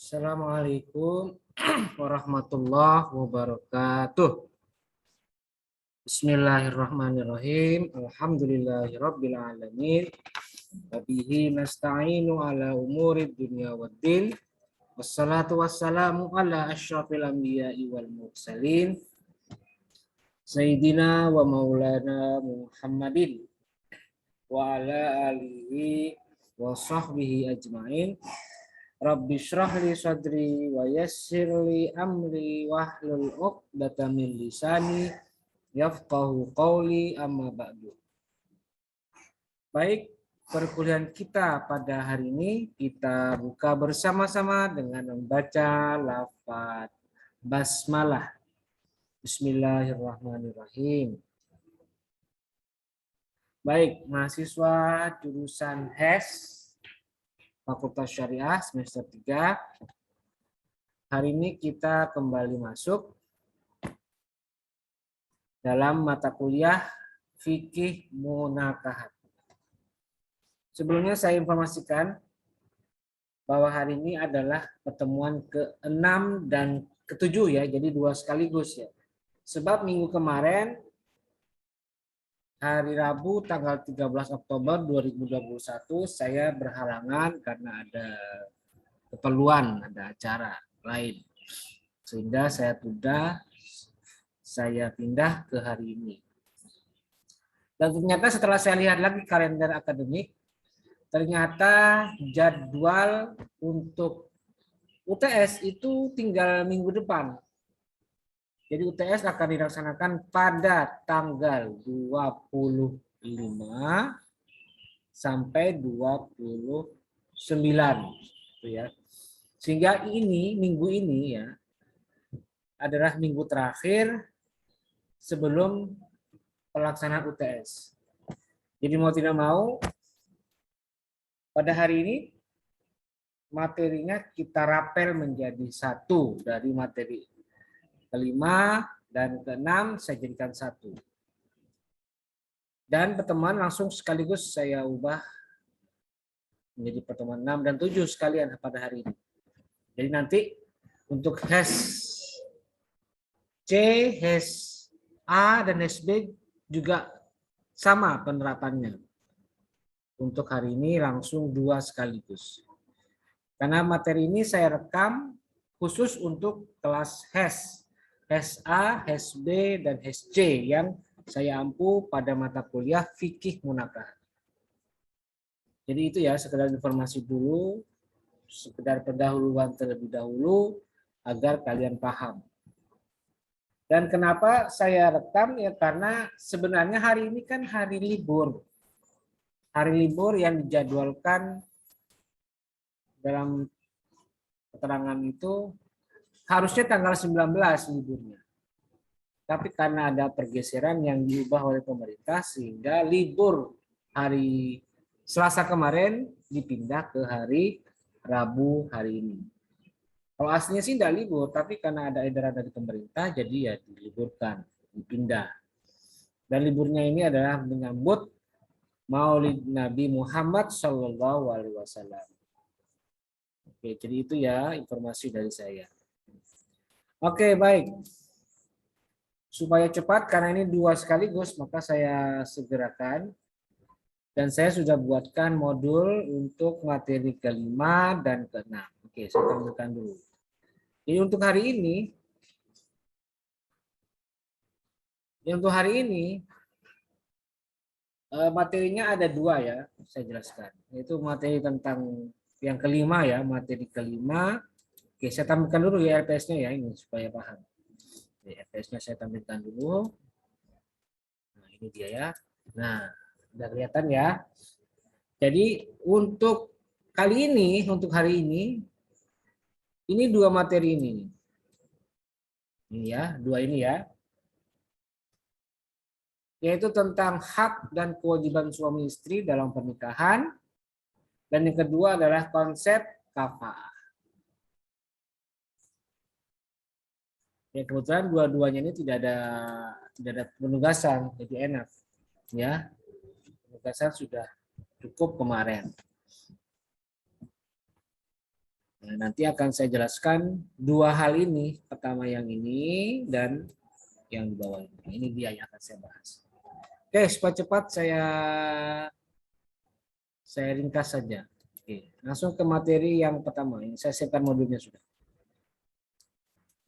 Assalamualaikum warahmatullahi wabarakatuh. Bismillahirrahmanirrahim. Alhamdulillahirabbil alamin. Wabihi nasta'inu ala umurid dunya waddin. Wassalatu wassalamu ala asyrafil anbiya'i wal mursalin. Sayyidina wa maulana Muhammadin wa ala alihi wa sahbihi ajma'in. Rabbi shrah li sadri wa yassir li amri wahlul 'uqdatam min lisani yafqahu qawli amma ba'du. Baik, perkuliahan kita pada hari ini kita buka bersama-sama dengan membaca lafaz basmalah. Bismillahirrahmanirrahim. Baik, mahasiswa jurusan HES Fakultas Syariah semester 3. Hari ini kita kembali masuk dalam mata kuliah Fikih Munakahat. Sebelumnya saya informasikan bahwa hari ini adalah pertemuan ke-6 dan ke-7 ya, jadi 2 sekaligus ya. Sebab minggu kemarin hari Rabu tanggal 13 Oktober 2021 saya berhalangan karena ada keperluan, ada acara lain. Sehingga saya pindah ke hari ini. Dan ternyata setelah saya lihat lagi kalender akademik, ternyata jadwal untuk UTS itu tinggal minggu depan. Jadi UTS akan dilaksanakan pada tanggal 25 sampai 29 gitu ya. Sehingga minggu ini ya adalah minggu terakhir sebelum pelaksanaan UTS. Jadi mau tidak mau pada hari ini materinya kita rapel menjadi satu dari materi kelima dan keenam saya jadikan satu. Dan pertemuan langsung sekaligus saya ubah menjadi pertemuan 6 dan 7 sekalian pada hari ini. Jadi nanti untuk HES C, HES A, dan HES B juga sama penerapannya. Untuk hari ini langsung 2 sekaligus. Karena materi ini saya rekam khusus untuk kelas HES. HES A, HES B, dan HES C yang saya ampu pada mata kuliah Fikih Munakahat. Jadi itu ya sekedar informasi dulu, sekedar pendahuluan terlebih dahulu agar kalian paham. Dan kenapa saya rekam ya karena sebenarnya hari ini kan hari libur. Hari libur yang dijadwalkan dalam keterangan itu harusnya tanggal 19 liburnya. Tapi karena ada pergeseran yang diubah oleh pemerintah sehingga libur hari Selasa kemarin dipindah ke hari Rabu hari ini. Kalau aslinya sih tidak libur, tapi karena ada edaran dari pemerintah jadi ya diliburkan, dipindah. Dan liburnya ini adalah menyambut Maulid Nabi Muhammad Shallallahu Alaihi Wasallam. Oke, jadi itu ya informasi dari saya. Oke, baik. Supaya cepat, karena ini 2 sekaligus, maka saya segerakan. Dan saya sudah buatkan modul untuk materi kelima dan keenam. Oke, saya tampilkan dulu. Jadi untuk hari ini, materinya ada 2 ya, saya jelaskan. Yaitu materi tentang yang kelima ya, materi kelima. Oke, saya tampilkan dulu ya RPS-nya ya ini supaya paham. RPS-nya saya tampilkan dulu. Nah, ini dia ya. Nah, udah kelihatan ya. Jadi untuk hari ini, ini 2 materi ini. Ini ya, 2 ini ya. Yaitu tentang hak dan kewajiban suami istri dalam pernikahan. Dan yang kedua adalah konsep kafaah. Ya kebetulan dua-duanya ini tidak ada penugasan, jadi enak. Ya, penugasan sudah cukup kemarin. Nah, nanti akan saya jelaskan dua hal ini. Pertama yang ini dan yang di bawah ini. Ini dia yang akan saya bahas. Oke, supaya cepat saya ringkas saja. Oke, langsung ke materi yang pertama. Ini saya siapkan modulnya sudah.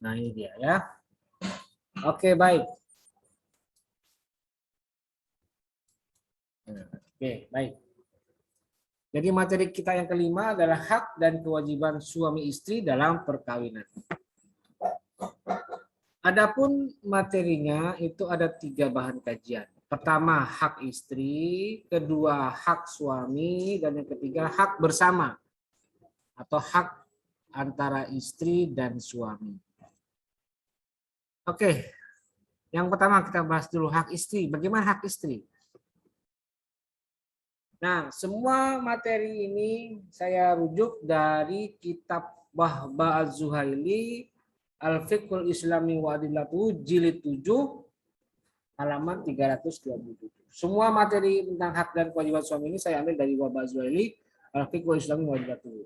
Nah, ini dia ya. Oke, baik. Oke, baik. Jadi materi kita yang kelima adalah hak dan kewajiban suami istri dalam perkawinan. Adapun materinya itu ada 3 bahan kajian. Pertama, hak istri, kedua, hak suami, dan yang ketiga, hak bersama atau hak antara istri dan suami. Oke, yang pertama kita bahas dulu hak istri. Bagaimana hak istri? Nah, semua materi ini saya rujuk dari kitab Bahba Az-Zuhaili Al-Fiqhul Islami wa Adillatuhu jilid 7 halaman 327. Semua materi tentang hak dan kewajiban suami ini saya ambil dari Bahba Az-Zuhaili Al-Fiqhul Islami wa Adillatuhu.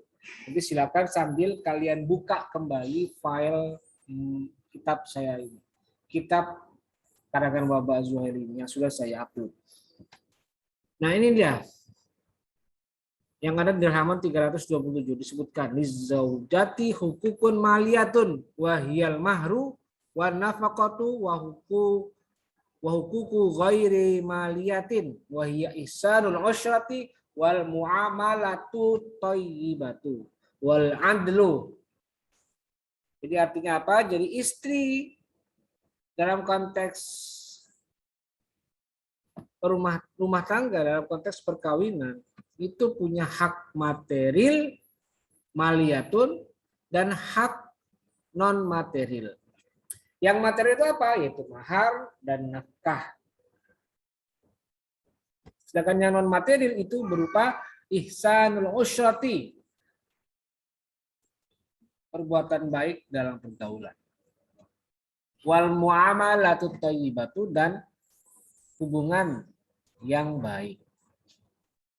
Jadi silakan sambil kalian buka kembali file kitab saya ini. Kitab karangan Bahba Az-Zuhaili ini yang sudah saya upload. Nah, ini dia. Yang ada di halaman 327 disebutkan lizaujati hukukun maliyatun wahiyal mahru wa nafaqatu wa hukuku ghairi maliyatin wa hiya ihsanul usyrati wal muamalatu thayyibatu wal adlu. Jadi artinya apa? Jadi istri dalam konteks rumah tangga, dalam konteks perkawinan itu punya hak material maliyatun dan hak non material. Yang material itu apa? Yaitu mahar dan nafkah. Sedangkan yang non material itu berupa ihsanul usyrati, perbuatan baik dalam pergaulan. Wal muamalatu thayyibatu, dan hubungan yang baik.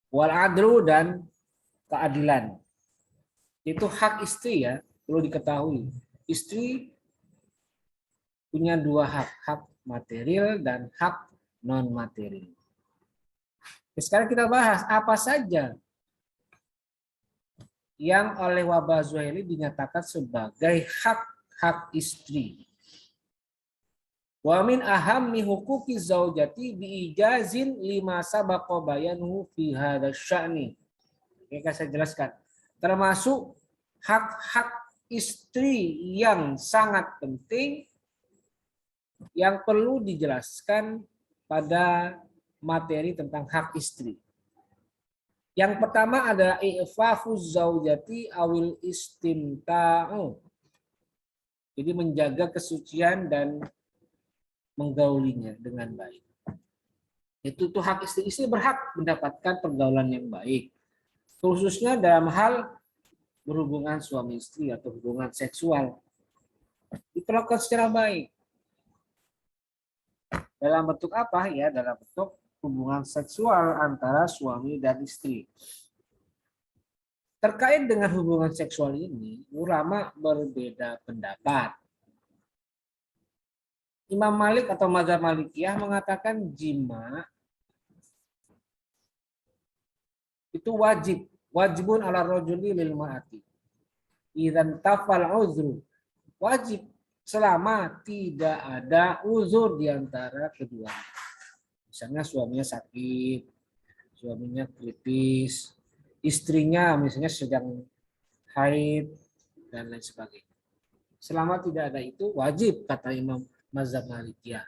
Wal adlu, dan keadilan. Itu hak istri ya, perlu diketahui. Istri punya 2 hak, hak material dan hak non material. Sekarang kita bahas apa saja yang oleh Bahba Az-Zuhaili dinyatakan sebagai hak-hak istri. Wa min ahammi huquqi zaujati bi ijazin lima sabaqa bayanuhu fi hadha sya'ni. Ini akan saya jelaskan. Termasuk hak-hak istri yang sangat penting yang perlu dijelaskan pada materi tentang hak istri. Yang pertama adalah i'fafuz zaujati awil istimta'u. Jadi menjaga kesucian dan menggaulinya dengan baik. Itu tuh hak istri. Istri berhak mendapatkan pergaulan yang baik. Khususnya dalam hal berhubungan suami istri atau hubungan seksual. Diperlakukan secara baik. Dalam bentuk apa? Ya, dalam bentuk hubungan seksual antara suami dan istri. Terkait dengan hubungan seksual ini, ulama berbeda pendapat. Imam Malik atau mazhab Malikiyah mengatakan jima itu wajibun ala rajuli lil ma'ati. Idzan tafal uzru, wajib selama tidak ada uzur di antara keduanya. Misalnya suaminya sakit, suaminya kritis, istrinya misalnya sedang haid dan lain sebagainya. Selama tidak ada itu wajib, kata Imam mazhab Malikiyah.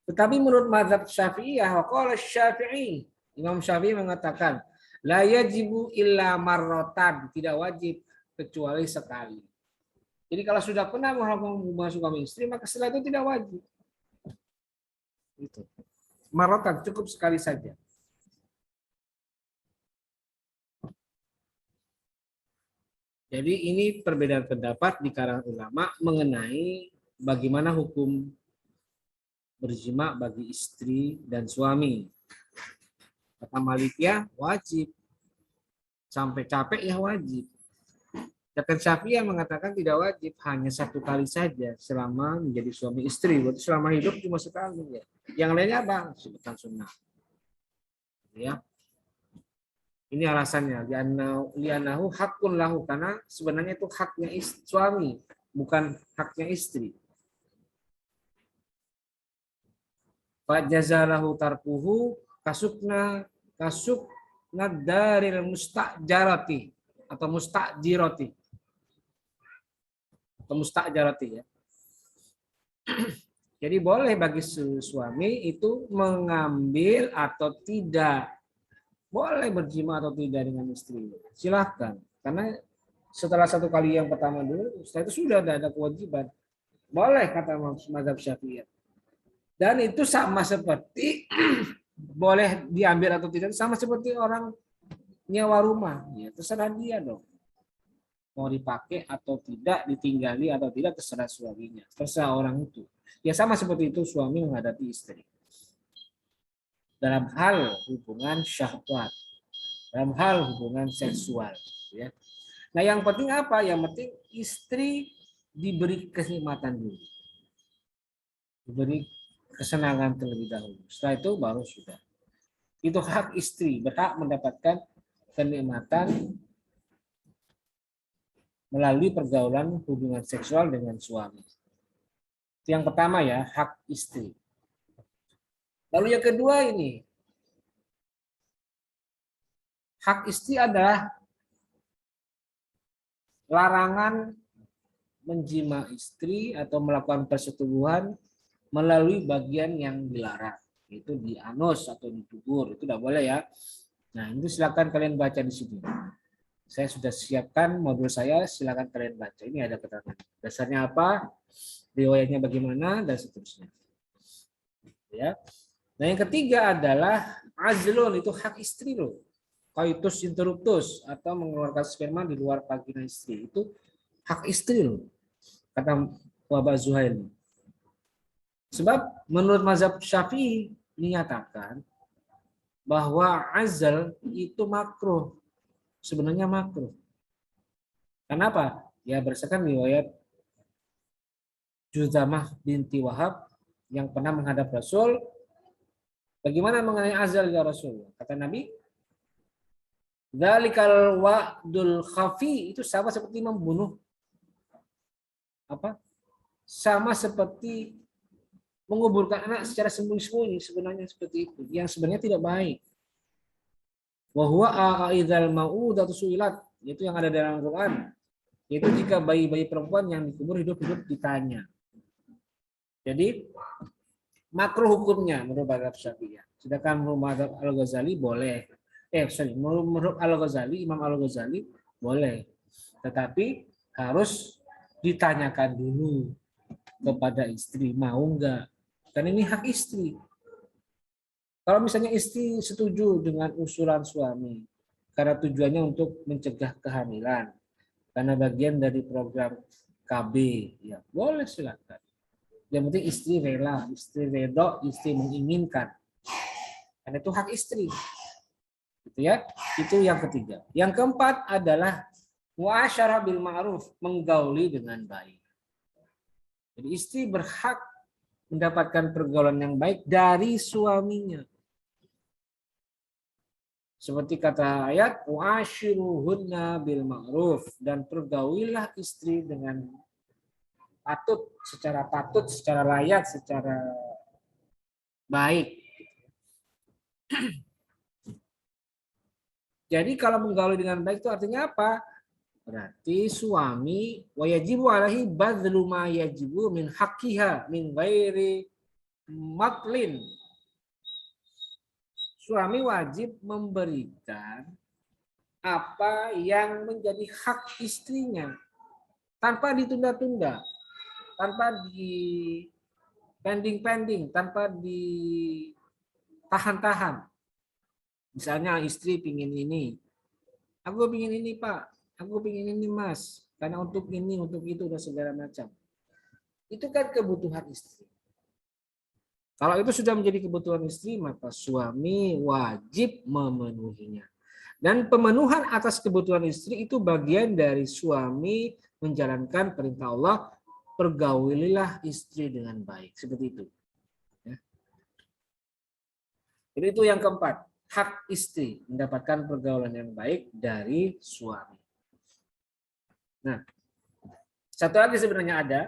Tetapi menurut mazhab Syafi'iyah, qala Syafi'i, Imam Syafi'i mengatakan la yajibu illa marratan, tidak wajib kecuali sekali. Jadi kalau sudah pernah melakukan hubungan suami istri, maka setelah itu tidak wajib. Itu. Marratan, cukup sekali saja. Jadi ini perbedaan pendapat di kalangan ulama mengenai bagaimana hukum berjima bagi istri dan suami. Kata Malikiyah wajib. Sampai capek ya wajib. Sedangkan Syafi'iyah mengatakan tidak wajib, hanya satu kali saja selama menjadi suami istri. Berarti selama hidup cuma sekali ya. Yang lainnya apa? Sebutan sunnah. Ya. Ini alasannya. Li'annahu hakun lahu, karena sebenarnya itu haknya suami, bukan haknya istri. Fa jazalahu tarkuhu kasukna daril mustajarati atau mustajirati atau mustajarati ya. Jadi boleh bagi suami itu mengambil atau tidak, boleh berjima atau tidak dengan istri. Silahkan, karena setelah satu kali yang pertama dulu, setelah itu sudah ada kewajiban. Boleh kata mazhab Syafi'iyah. Dan itu sama seperti boleh diambil atau tidak, sama seperti orang nyewa rumah, ya terserah dia dong. Mau dipakai atau tidak, ditinggali atau tidak, terserah suaminya, terserah orang itu. Ya sama seperti itu suami menghadapi istri. Dalam hal hubungan syahwat, dalam hal hubungan seksual. Ya. Nah yang penting apa? Yang penting istri diberi kenikmatan dulu. Diberi kesenangan terlebih dahulu. Setelah itu baru sudah. Itu hak istri, berhak mendapatkan kenikmatan melalui pergaulan hubungan seksual dengan suami. Yang pertama ya, hak istri. Lalu yang kedua ini, hak istri adalah larangan menjima istri atau melakukan persetubuhan melalui bagian yang dilarang. Itu di anus atau di dubur, itu tidak boleh ya. Nah, itu silakan kalian baca di sini. Saya sudah siapkan modul saya, silakan kalian baca. Ini ada keterangan. Dasarnya apa? Riwayatnya bagaimana dan seterusnya. Ya. Nah, yang ketiga adalah azlun, itu hak istri loh. Coitus interruptus atau mengeluarkan sperma di luar vagina istri, itu hak istri loh. Kata Wabah Zuhail. Sebab menurut mazhab Syafi'i menyatakan bahwa azal itu makruh. Sebenarnya makruh. Kenapa? Ya berdasarkan riwayat Juzamah binti Wahab yang pernah menghadap Rasul. Bagaimana mengenai azal ya Rasul? Kata Nabi, dzalikal wa'dul khafi, itu sama seperti membunuh apa? Sama seperti menguburkan anak secara sembunyi-sembunyi, sebenarnya seperti itu. Yang sebenarnya tidak baik. Wa huwa a'idhal mau'udatu su'ilat, itu yang ada dalam Al-Qur'an. Yaitu jika bayi-bayi perempuan yang dikubur hidup-hidup ditanya. Jadi makruh hukumnya menurut mazhab Syafi'iyah. Sedangkan menurut mazhab Al-Ghazali boleh. Menurut Al-Ghazali, Imam Al-Ghazali boleh. Tetapi harus ditanyakan dulu kepada istri, mau enggak? Kan ini hak istri. Kalau misalnya istri setuju dengan usulan suami, karena tujuannya untuk mencegah kehamilan, karena bagian dari program KB, ya boleh silakan. Yang penting istri rela, istri redho, istri menginginkan. Karena itu hak istri. Gitu ya. Itu yang ketiga. Yang keempat adalah muasyarah bil ma'ruf, menggauli dengan baik. Jadi istri berhak mendapatkan pergaulan yang baik dari suaminya. Seperti kata ayat, wa'ashiruhunna bil ma'ruf, dan pergaulilah istri dengan patut, secara layak, secara baik. Jadi kalau menggauli dengan baik itu artinya apa? Berarti suami wajibu alaihi badlu ma yajibu min haqqiha min ghairi matlin. Suami wajib memberikan apa yang menjadi hak istrinya tanpa ditunda-tunda, tanpa di pending-pending, tanpa ditahan-tahan. Misalnya istri pingin ini, aku pingin ini Pak, aku pingin ini Mas, karena untuk ini, untuk itu, dan segala macam. Itu kan kebutuhan istri. Kalau itu sudah menjadi kebutuhan istri, maka suami wajib memenuhinya. Dan pemenuhan atas kebutuhan istri itu bagian dari suami menjalankan perintah Allah, pergaulilah istri dengan baik. Seperti itu. Ya. Jadi itu yang keempat, hak istri mendapatkan pergaulan yang baik dari suami. Nah, satu lagi sebenarnya ada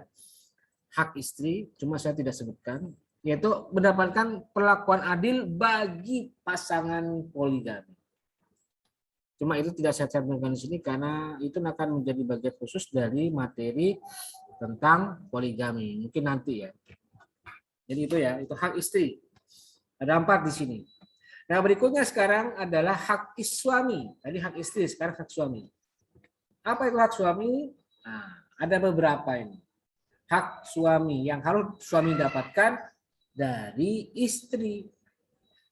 hak istri, cuma saya tidak sebutkan, yaitu mendapatkan perlakuan adil bagi pasangan poligami. Cuma itu tidak saya cantumkan di sini karena itu akan menjadi bagian khusus dari materi tentang poligami. Mungkin nanti ya. Jadi itu ya, itu hak istri. Ada 4 di sini. Nah berikutnya sekarang adalah hak suami. Tadi hak istri, sekarang hak suami. Apa itu hak suami? Nah, ada beberapa ini. Hak suami yang harus suami dapatkan dari istri.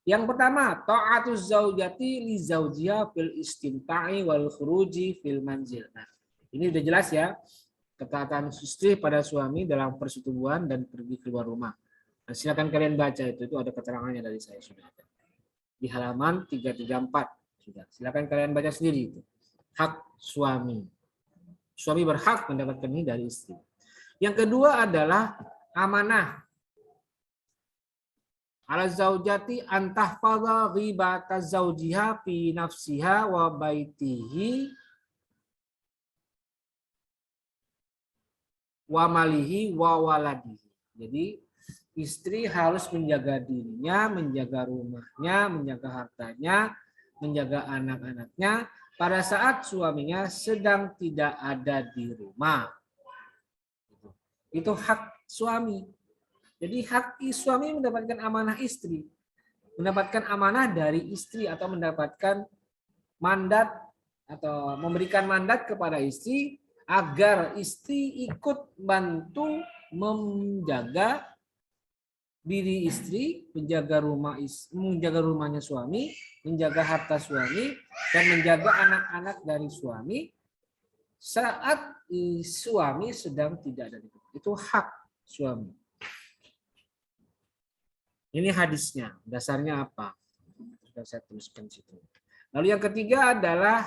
Yang pertama, ta'atuz zaujati li zaujiha fil istimta'i wal khuruji fil manzil. Nah, ini udah jelas ya. Ketaatan istri pada suami dalam persetubuhan dan pergi keluar rumah. Nah, silakan kalian baca itu ada keterangannya dari saya sudah ada. Di halaman 334 sudah. Silakan kalian baca sendiri itu. Hak suami. Suami berhak mendapatkan ini dari istri. Yang kedua adalah amanah. Ala zaujati antahfadha ghibata zaujiha fi nafsiha wa baitihi wa malihi wa waladihi. Jadi istri harus menjaga dirinya, menjaga rumahnya, menjaga hartanya, menjaga anak-anaknya pada saat suaminya sedang tidak ada di rumah. Itu hak suami. Jadi hak suami mendapatkan amanah istri, mendapatkan amanah dari istri atau mendapatkan mandat atau memberikan mandat kepada istri agar istri ikut bantu menjaga diri istri, menjaga rumahnya suami, menjaga harta suami, dan menjaga anak-anak dari suami saat suami sedang tidak ada di rumah. Itu hak suami. Ini hadisnya, dasarnya apa? Sudah saya tuliskan situ. Lalu yang ketiga adalah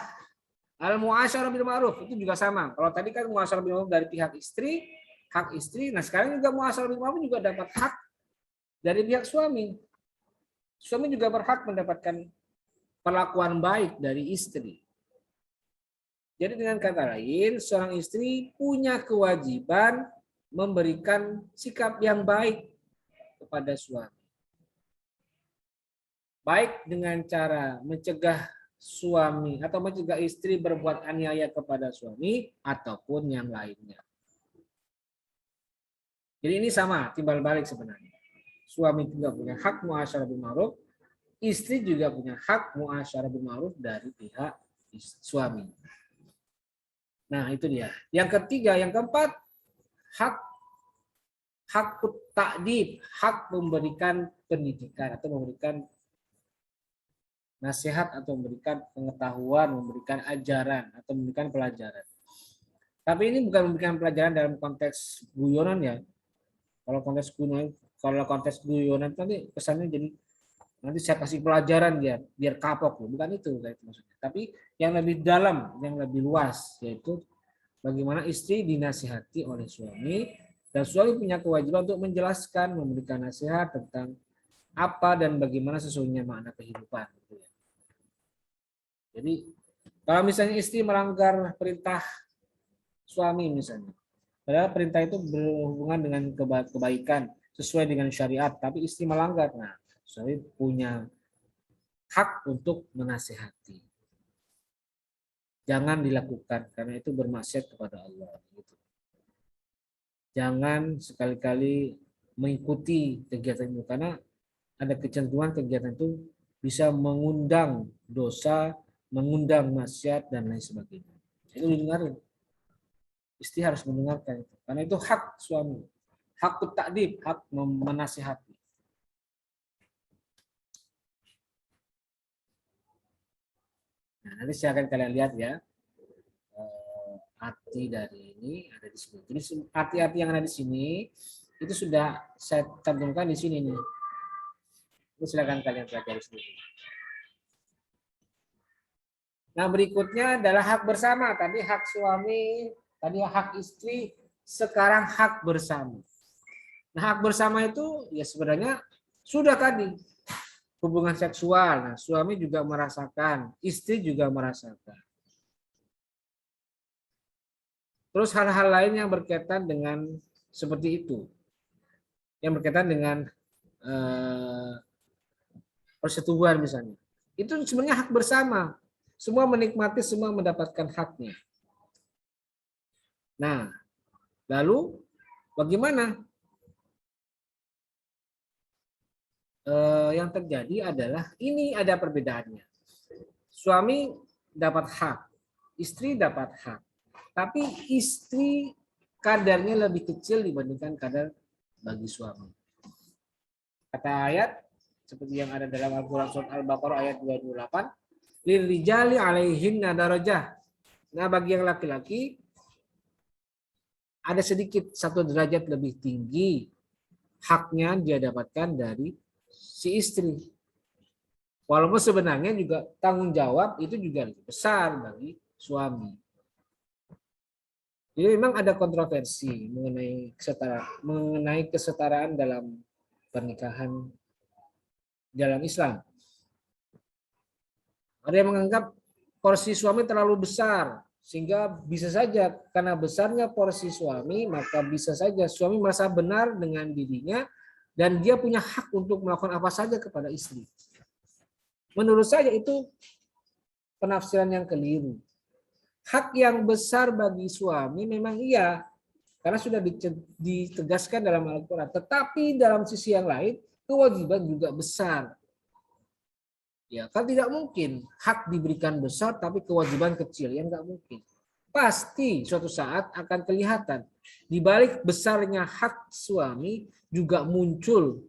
al-mu'asyarah bil ma'ruf, itu juga sama. Kalau tadi kan mu'asyarah bil ma'ruf dari pihak istri, hak istri. Nah, sekarang juga mu'asyarah bil ma'ruf juga dapat hak dari pihak suami. Suami juga berhak mendapatkan perlakuan baik dari istri. Jadi dengan kata lain, seorang istri punya kewajiban memberikan sikap yang baik kepada suami. Baik dengan cara mencegah suami atau mencegah istri berbuat aniaya kepada suami ataupun yang lainnya. Jadi ini sama, timbal balik sebenarnya. Suami juga punya hak muasyarah bil ma'ruf, istri juga punya hak muasyarah bil ma'ruf dari pihak suami. Nah, itu dia. Yang ketiga, yang keempat, hak ta'dib, hak memberikan pendidikan atau memberikan nasihat atau memberikan pengetahuan, memberikan ajaran atau memberikan pelajaran. Tapi ini bukan memberikan pelajaran dalam konteks guyonan ya. Kalau konteks guyonan nanti kesannya jadi nanti saya kasih pelajaran biar kapok, bukan itu maksudnya. Tapi yang lebih dalam, yang lebih luas yaitu bagaimana istri dinasihati oleh suami dan suami punya kewajiban untuk menjelaskan, memberikan nasihat tentang apa dan bagaimana sesungguhnya makna kehidupan. Jadi kalau misalnya istri melanggar perintah suami misalnya, padahal perintah itu berhubungan dengan kebaikan sesuai dengan syariat, tapi istri melanggar, nah suami punya hak untuk menasihati. Jangan dilakukan karena itu bermaksiat kepada Allah. Jangan sekali-kali mengikuti kegiatan itu karena ada kecenderungan kegiatan itu bisa mengundang dosa, mengundang maksiat dan lain sebagainya. Itu didengarin. Istri harus mendengarkan itu. Karena itu hak suami. Hak ta'dib, hak menasihati. Nah, nanti saya akan kalian lihat ya. Arti dari ini ada di sini. Jadi arti-arti yang ada di sini itu sudah saya cantumkan di sini nih. Ini silakan kalian pelajari sendiri. Nah, berikutnya adalah hak bersama. Tadi hak suami, tadi hak istri, sekarang hak bersama. Nah, hak bersama itu ya sebenarnya sudah tadi hubungan seksual. Nah, suami juga merasakan, istri juga merasakan. Terus hal-hal lain yang berkaitan dengan seperti itu, yang berkaitan dengan eh, persetubuhan misalnya, itu sebenarnya hak bersama. Semua menikmati, semua mendapatkan haknya. Nah, lalu bagaimana? Yang terjadi adalah ini ada perbedaannya. Suami dapat hak, istri dapat hak, tapi istri kadarnya lebih kecil dibandingkan kadar bagi suami. Kata ayat seperti yang ada dalam Al-Quran surat Al-Baqarah ayat 228, lirijali alaihinna darajah. Nah, bagi yang laki-laki ada sedikit satu derajat lebih tinggi haknya dia dapatkan dari si istri. Walaupun sebenarnya juga tanggung jawab itu juga lebih besar bagi suami. Jadi memang ada kontroversi mengenai kesetaraan dalam pernikahan dalam Islam. Ada yang menganggap porsi suami terlalu besar, sehingga bisa saja karena besarnya porsi suami, maka bisa saja suami merasa benar dengan dirinya dan dia punya hak untuk melakukan apa saja kepada istri. Menurut saya itu penafsiran yang keliru. Hak yang besar bagi suami memang iya, karena sudah ditegaskan dalam Al-Quran. Tetapi dalam sisi yang lain, kewajiban juga besar. Ya, kan tidak mungkin hak diberikan besar tapi kewajiban kecil, ya nggak mungkin. Pasti suatu saat akan kelihatan di balik besarnya hak suami juga muncul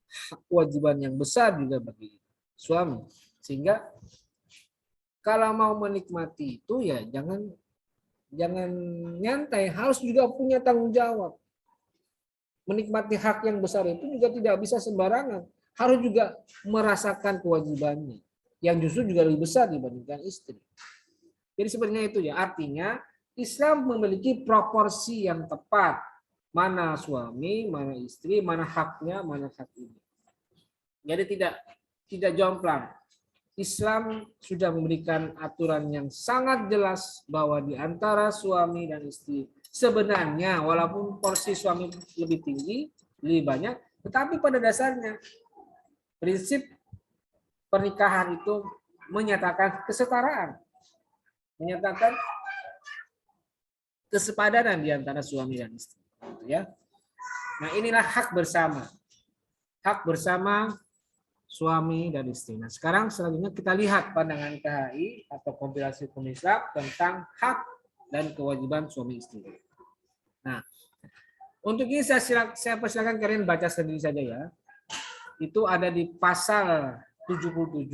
hak kewajiban yang besar juga bagi suami. Sehingga kalau mau menikmati itu ya jangan nyantai, harus juga punya tanggung jawab. Menikmati hak yang besar itu juga tidak bisa sembarangan, harus juga merasakan kewajibannya yang justru juga lebih besar dibandingkan istri. Jadi sebenarnya itu ya, artinya Islam memiliki proporsi yang tepat, mana suami, mana istri, mana haknya, mana hak ini. Jadi tidak jomplang. Islam sudah memberikan aturan yang sangat jelas bahwa di antara suami dan istri sebenarnya walaupun porsi suami lebih tinggi, lebih banyak, tetapi pada dasarnya prinsip pernikahan itu menyatakan kesetaraan, menyatakan kesepadanan di antara suami dan istri. Ya. Nah, inilah hak bersama. Hak bersama suami dan istri. Nah, sekarang selanjutnya kita lihat pandangan KHI atau kompilasi hukum Islam tentang hak dan kewajiban suami istri. Nah, untuk ini saya persilakan kalian baca sendiri saja ya. Itu ada di pasal 77,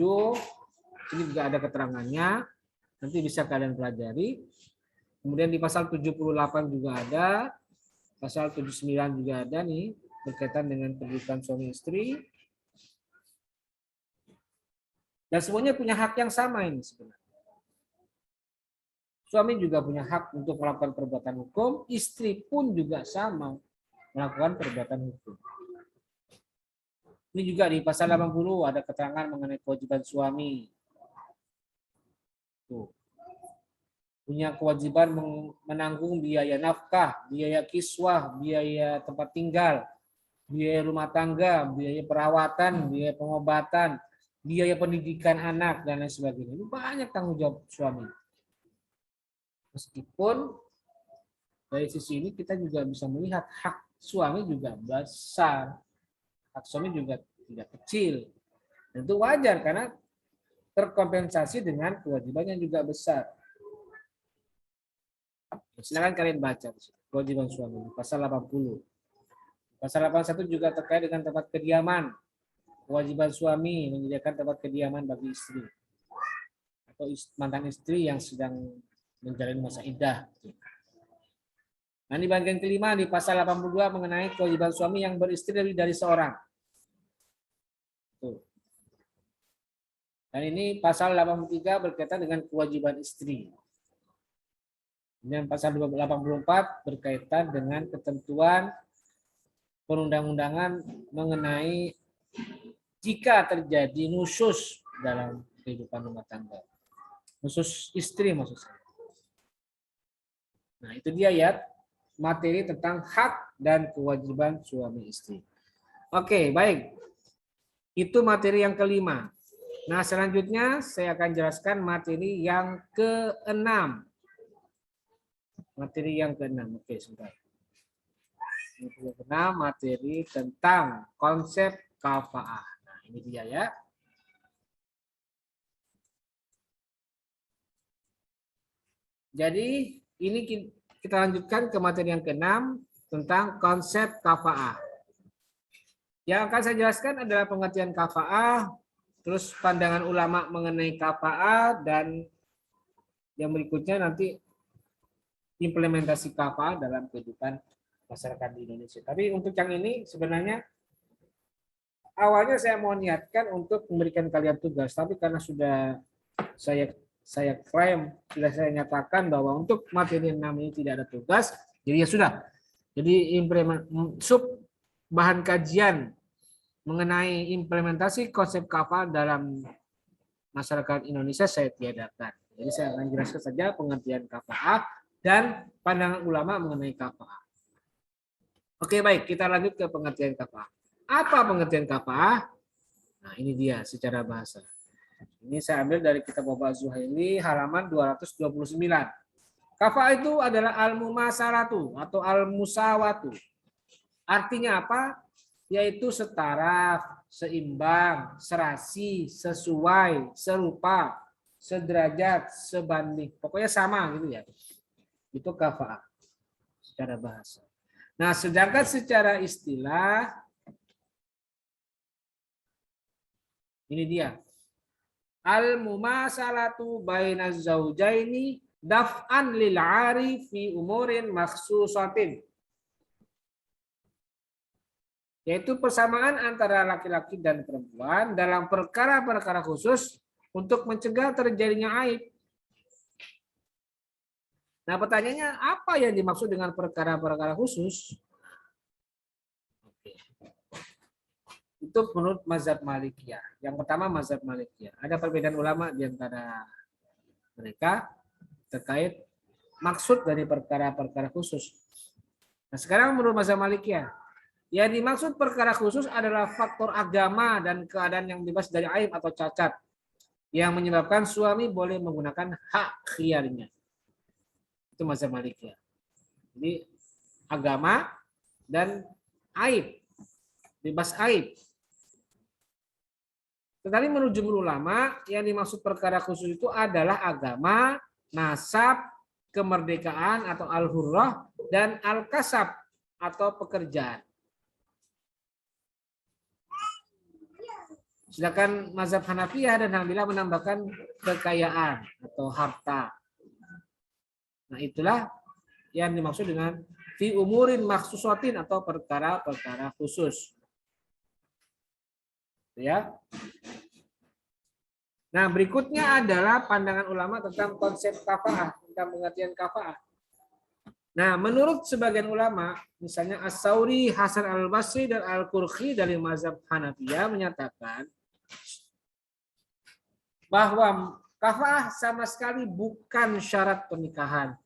ini juga ada keterangannya, nanti bisa kalian pelajari. Kemudian di pasal 78 juga ada, pasal 79 juga ada nih, berkaitan dengan kedudukan suami istri. Dan semuanya punya hak yang sama ini sebenarnya. Suami juga punya hak untuk melakukan perbuatan hukum, istri pun juga sama melakukan perbuatan hukum. Ini juga di pasal 80 ada keterangan mengenai kewajiban suami. Tuh. Punya kewajiban menanggung biaya nafkah, biaya kiswah, biaya tempat tinggal, biaya rumah tangga, biaya perawatan, biaya pengobatan, biaya pendidikan anak, dan lain sebagainya. Ini banyak tanggung jawab suami. Meskipun dari sisi ini kita juga bisa melihat hak suami juga besar, hak suami juga tidak kecil. Dan itu wajar karena terkompensasi dengan kewajiban yang juga besar. Silakan kalian baca kewajiban suami pasal 80. Pasal 81 juga terkait dengan tempat kediaman. Kewajiban suami menyediakan tempat kediaman bagi istri atau mantan istri yang sedang menjalani masa iddah. Nah, di bagian kelima di pasal 82 mengenai kewajiban suami yang beristri lebih dari seorang. Tuh. Dan ini pasal 83 berkaitan dengan kewajiban istri. Dan pasal 84 berkaitan dengan ketentuan perundang-undangan mengenai jika terjadi nusyus dalam kehidupan rumah tangga. Nusyus istri maksud saya. Nah, itu dia ya materi tentang hak dan kewajiban suami istri. Oke, baik. Itu materi yang kelima. Nah, selanjutnya saya akan jelaskan materi yang keenam. Materi yang keenam. Oke, sebentar. Yang keenam materi tentang konsep kafaah. Nah, ini dia ya. Jadi, ini kita lanjutkan ke materi yang keenam tentang konsep kafaah. Yang akan saya jelaskan adalah pengertian kafaah, terus pandangan ulama mengenai kafaah, dan yang berikutnya nanti implementasi kafaah dalam kehidupan masyarakat di Indonesia. Tapi untuk yang ini sebenarnya awalnya saya mau niatkan untuk memberikan kalian tugas, tapi karena sudah saya klaim, sudah saya nyatakan bahwa untuk materi 6 ini tidak ada tugas, jadi ya sudah. Jadi sub bahan kajian mengenai implementasi konsep kafaah dalam masyarakat Indonesia saya tiadakan. Jadi saya akan jelaskan saja pengertian kafaah dan pandangan ulama mengenai kafaah. Oke, baik, kita lanjut ke pengertian kafaah. Apa pengertian kafaah? Nah, ini dia secara bahasa. Ini saya ambil dari kitab Bapak Zuhaili halaman 229. Kafaah itu adalah al-mumasalatu atau al-musawatu. Artinya apa? Yaitu setara, seimbang, serasi, sesuai, serupa, sederajat, sebanding. Pokoknya sama gitu ya. Itu kafaah secara bahasa. Nah, sedangkan secara istilah ini dia. Al-mumasalatu bainaz zaujaini daf'an lil 'ari fi umurin makhsusatin. Yaitu persamaan antara laki-laki dan perempuan dalam perkara-perkara khusus untuk mencegah terjadinya aib. Nah, pertanyaannya apa yang dimaksud dengan perkara-perkara khusus? Itu menurut mazhab Malikiyah. Yang pertama mazhab Malikiyah. Ada perbedaan ulama di antara mereka terkait maksud dari perkara-perkara khusus. Nah, sekarang menurut mazhab Malikiyah, yang dimaksud perkara khusus adalah faktor agama dan keadaan yang bebas dari aib atau cacat yang menyebabkan suami boleh menggunakan hak khiyarnya. Itu mazhab Malikiyah. Jadi agama dan aib, bebas aib. Tetapi menurut jumhur ulama, yang dimaksud perkara khusus itu adalah agama, nasab, kemerdekaan atau al-hurrah, dan al-kasab atau pekerjaan. Sedangkan mazhab Hanafiyah dan Hanabilah menambahkan kekayaan atau harta. Nah, itulah yang dimaksud dengan fi umurin maksusatin atau perkara-perkara khusus. Ya. Nah, berikutnya adalah pandangan ulama tentang konsep kafaah, tentang pengertian kafaah. Nah, menurut sebagian ulama, misalnya As-Sauri, Hasan al-Basri, dan Al-Qurhi dari mazhab Hanafiyah menyatakan bahwa kafaah sama sekali bukan syarat pernikahan.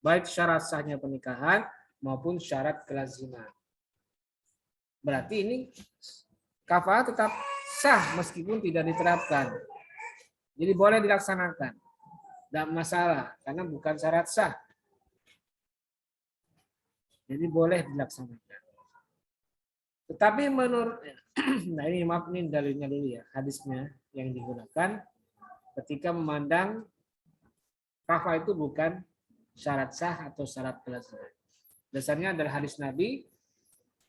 Baik syarat sahnya pernikahan maupun syarat kelaziman. Berarti ini kafaah tetap sah meskipun tidak diterapkan. Jadi boleh dilaksanakan. Tidak masalah karena bukan syarat sah. Jadi boleh dilaksanakan. Tetapi menurut nah ini maaf nih dalilnya dulu ya, hadisnya yang digunakan ketika memandang kafaah itu bukan syarat sah atau syarat kelaziman. Dasarnya adalah hadis Nabi,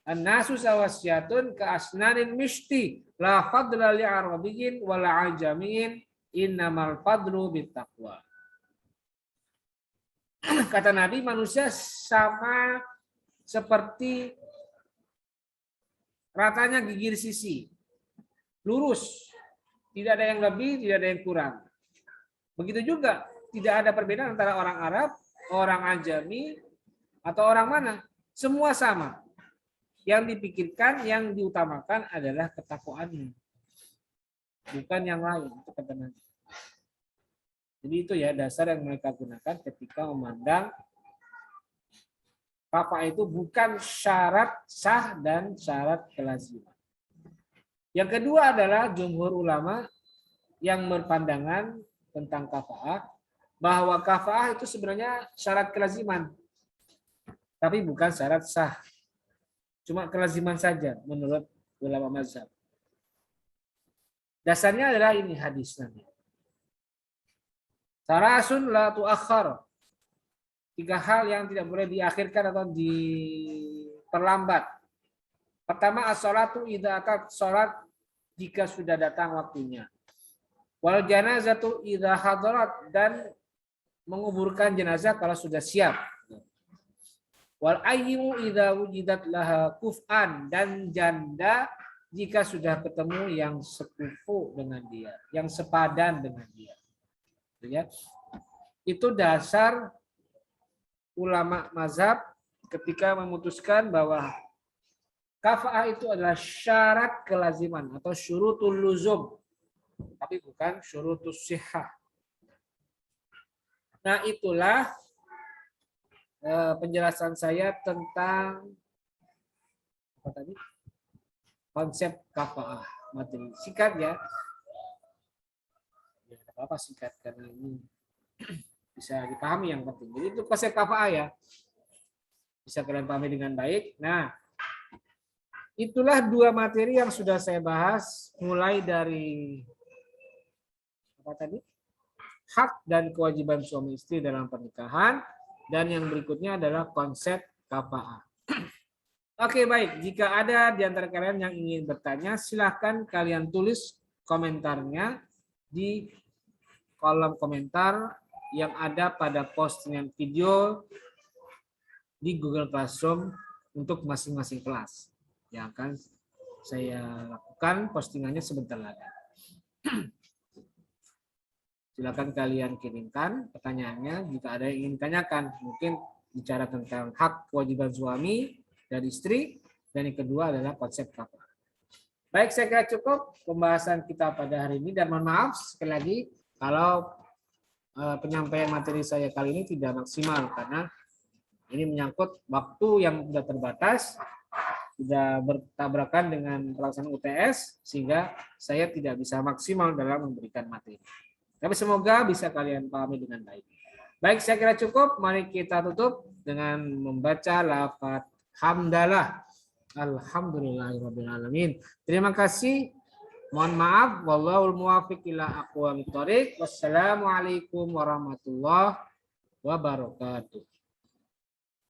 an-nasu sawasyatun ka asnanin mishti la fadla li arabiyyin wa la ajamiyyin innamal fadlu bittaqwa. Kata Nabi, manusia sama seperti ratanya gigi sisi, lurus, Tidak ada yang lebih, tidak ada yang kurang. Begitu juga, tidak ada perbedaan antara orang Arab, orang Ajami, atau orang mana. Semua sama. Yang dipikirkan, yang diutamakan adalah ketakwaannya. Bukan yang lain. Itu kata Nabi. Jadi itu ya dasar yang mereka gunakan ketika memandang kafa'ah itu bukan syarat sah dan syarat kelaziman. Yang kedua adalah jumhur ulama yang berpandangan tentang kafa'ah bahwa kafa'ah itu sebenarnya syarat kelaziman, tapi bukan syarat sah. Cuma kelaziman saja menurut ulama mazhab. Dasarnya adalah ini hadis Nabi. Sarasun la tuakhar. 3 hal yang tidak boleh diakhirkan atau diperlambat. Pertama, as-sholatu idza atat, salat jika sudah datang waktunya. Wal janazatu idza hadarat, dan menguburkan jenazah kalau sudah siap. Wal ayyimu idza wujidat laha kuf'an, dan janda jika sudah ketemu yang sekufu dengan dia, yang sepadan dengan dia. Ya. Itu dasar ulama mazhab ketika memutuskan bahwa kafa'ah itu adalah syarat kelaziman atau syurutul luzum, tapi bukan syurutus sihah. Nah, itulah penjelasan saya tentang apa tadi? Konsep kafa'ah. Materi singkat ya. Ya, apa singkat karena ini bisa dipahami yang penting. Jadi itu konsep kafa'ah ya. Bisa kalian pahami dengan baik. Nah, itulah 2 materi yang sudah saya bahas mulai dari apa tadi? Hak dan kewajiban suami istri dalam pernikahan, dan yang berikutnya adalah konsep kafa'ah. Oke, baik. Jika ada di antara kalian yang ingin bertanya, silahkan kalian tulis komentarnya di kolom komentar yang ada pada postingan video di Google Classroom untuk masing-masing kelas yang akan saya lakukan postingannya sebentar lagi. Silakan kalian kirimkan pertanyaannya jika ada yang ingin ditanyakan. Mungkin bicara tentang hak kewajiban suami dan istri, dan yang kedua adalah konsep kafa'ah. Baik, saya kira cukup pembahasan kita pada hari ini, dan mohon maaf sekali lagi kalau penyampaian materi saya kali ini tidak maksimal karena ini menyangkut waktu yang sudah terbatas, sudah bertabrakan dengan pelaksanaan UTS, sehingga saya tidak bisa maksimal dalam memberikan materi. Tapi semoga bisa kalian pahami dengan baik. Baik, saya kira cukup. Mari kita tutup dengan membaca lafaz hamdalah. Alhamdulillahirrabbilalamin. Terima kasih. Mohon maaf. Wallahul muwaffiq ila aqwamit thoriq. Wassalamualaikum warahmatullahi wabarakatuh.